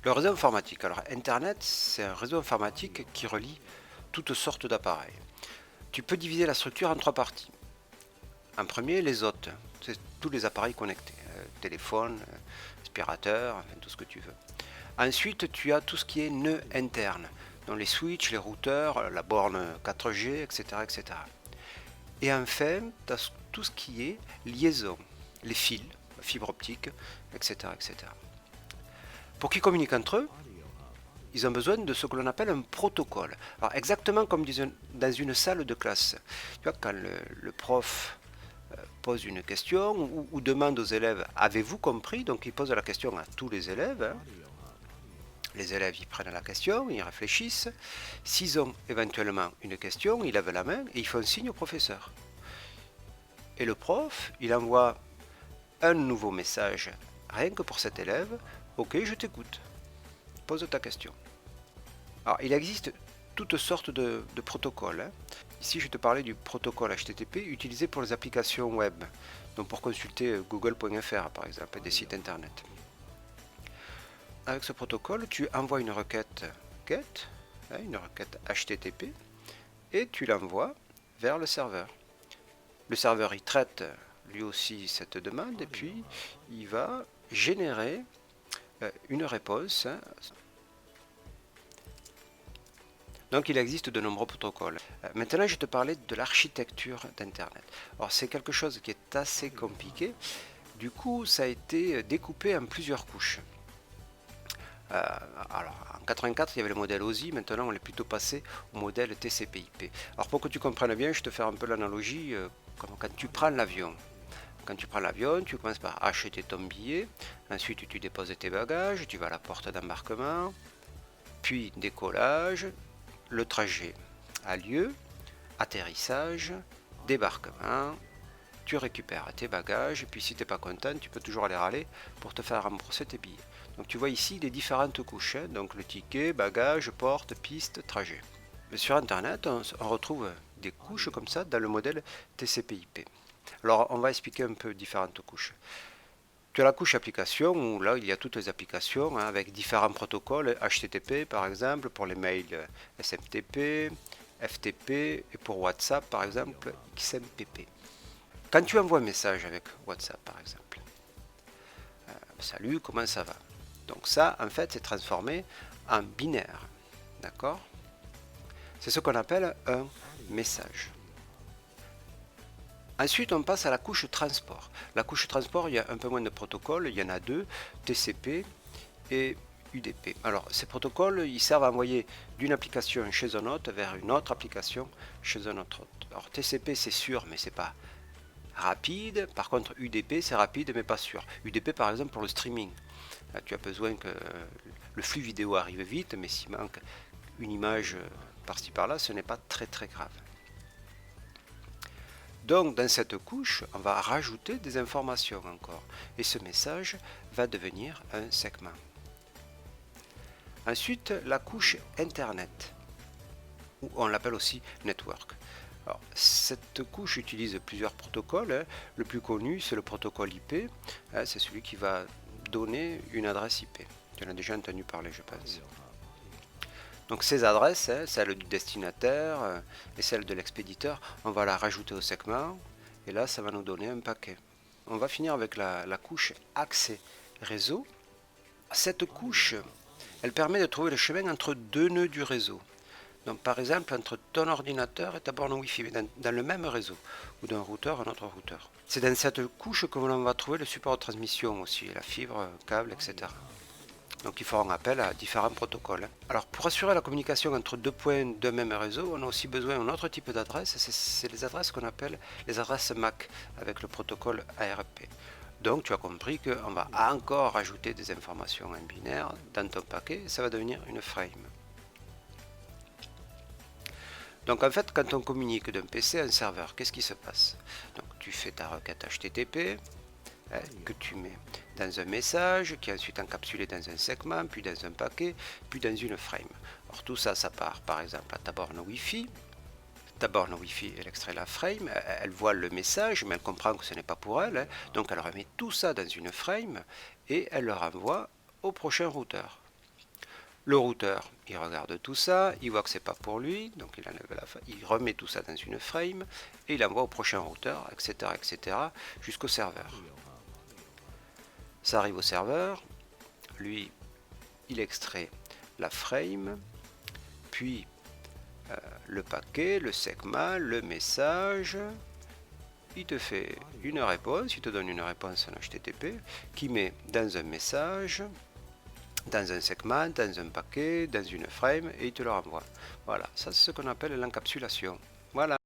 Le réseau informatique. Alors Internet, c'est un réseau informatique qui relie toutes sortes d'appareils. Tu peux diviser la structure en trois parties. En premier, les hôtes, c'est tous les appareils connectés, téléphone, aspirateur, enfin, tout ce que tu veux. Ensuite, tu as tout ce qui est nœud interne, donc les switches, les routeurs, la borne 4G, etc. etc. Et enfin, tu as tout ce qui est liaison, les fils, fibre optique, etc. etc. Pour qu'ils communiquent entre eux, ils ont besoin de ce que l'on appelle un protocole. Alors exactement comme dans une salle de classe. Tu vois, quand le prof pose une question ou demande aux élèves avez-vous compris, donc il pose la question à tous les élèves, hein. Les élèves ils prennent la question, ils réfléchissent. S'ils ont éventuellement une question, ils lèvent la main et ils font signe au professeur. Et le prof, il envoie un nouveau message rien que pour cet élève. Ok, je t'écoute. Pose ta question. Alors, il existe toutes sortes de protocoles, hein. Ici, je te parlais du protocole HTTP utilisé pour les applications web, donc pour consulter google.fr par exemple, des sites internet. Avec ce protocole, tu envoies une requête GET, hein, une requête HTTP, et tu l'envoies vers le serveur. Le serveur, il traite lui aussi cette demande, et puis il va générer une réponse, hein. Donc il existe de nombreux protocoles. Maintenant je te parlais de l'architecture d'Internet. Alors c'est quelque chose qui est assez compliqué. Du coup ça a été découpé en plusieurs couches. Alors en 84 il y avait le modèle OSI, maintenant on est plutôt passé au modèle TCP/IP. Alors pour que tu comprennes bien, je te fais un peu l'analogie comme quand tu prends l'avion. Quand tu prends l'avion, tu commences par acheter ton billet, ensuite tu déposes tes bagages, tu vas à la porte d'embarquement, puis décollage, le trajet a lieu, atterrissage, débarquement, tu récupères tes bagages, et puis si tu n'es pas content, tu peux toujours aller râler pour te faire rembourser tes billets. Donc tu vois ici les différentes couches, hein, donc le ticket, bagage, porte, piste, trajet. Mais sur Internet, on retrouve des couches comme ça dans le modèle TCP/IP. Alors on va expliquer un peu différentes couches. Tu as la couche application où là il y a toutes les applications, hein, avec différents protocoles, HTTP par exemple pour les mails SMTP, FTP et pour WhatsApp par exemple XMPP. Quand tu envoies un message avec WhatsApp par exemple, salut, comment ça va? Donc ça en fait c'est transformé en binaire, d'accord? C'est ce qu'on appelle un message. Ensuite, on passe à la couche transport. La couche transport, il y a un peu moins de protocoles, il y en a deux, TCP et UDP. Alors, ces protocoles, ils servent à envoyer d'une application chez un hôte vers une autre application chez un autre hôte. Alors, TCP, c'est sûr, mais c'est pas rapide. Par contre, UDP, c'est rapide, mais pas sûr. UDP, par exemple, pour le streaming. Là, tu as besoin que le flux vidéo arrive vite, mais s'il manque une image par-ci par-là, ce n'est pas très très grave. Donc dans cette couche, on va rajouter des informations encore. Et ce message va devenir un segment. Ensuite, la couche Internet, ou on l'appelle aussi Network. Alors, cette couche utilise plusieurs protocoles, hein. Le plus connu, c'est le protocole IP. Hein, c'est celui qui va donner une adresse IP. Tu en as déjà entendu parler, je pense. Donc ces adresses, hein, celle du destinataire et celle de l'expéditeur, on va la rajouter au segment et là ça va nous donner un paquet. On va finir avec la couche accès réseau. Cette couche, elle permet de trouver le chemin entre deux nœuds du réseau. Donc par exemple entre ton ordinateur et ta borne Wi-Fi, mais dans le même réseau, ou d'un routeur à un autre routeur. C'est dans cette couche que l'on va trouver le support de transmission aussi, la fibre, câble, etc. Donc ils feront appel à différents protocoles. Alors pour assurer la communication entre deux points d'un même réseau, on a aussi besoin d'un autre type d'adresse, c'est les adresses qu'on appelle les adresses MAC avec le protocole ARP. Donc tu as compris qu'on va encore rajouter des informations en binaire dans ton paquet, et ça va devenir une frame. Donc en fait, quand on communique d'un PC à un serveur, qu'est-ce qui se passe? Donc tu fais ta requête HTTP, que tu mets dans un message, qui est ensuite encapsulé dans un segment, puis dans un paquet, puis dans une frame. Alors tout ça, ça part par exemple à ta borne Wi-Fi. Ta borne Wi-Fi, elle extrait la frame, elle voit le message, mais elle comprend que ce n'est pas pour elle, hein. Donc elle remet tout ça dans une frame et elle le renvoie au prochain routeur. Le routeur, il regarde tout ça, il voit que c'est pas pour lui, donc il enlève il remet tout ça dans une frame et il envoie au prochain routeur, etc., jusqu'au serveur. Ça arrive au serveur, lui, il extrait la frame, puis le paquet, le segment, le message. Il te fait une réponse, il te donne une réponse en HTTP qui met dans un message, dans un segment, dans un paquet, dans une frame et il te le renvoie. Voilà, ça c'est ce qu'on appelle l'encapsulation. Voilà.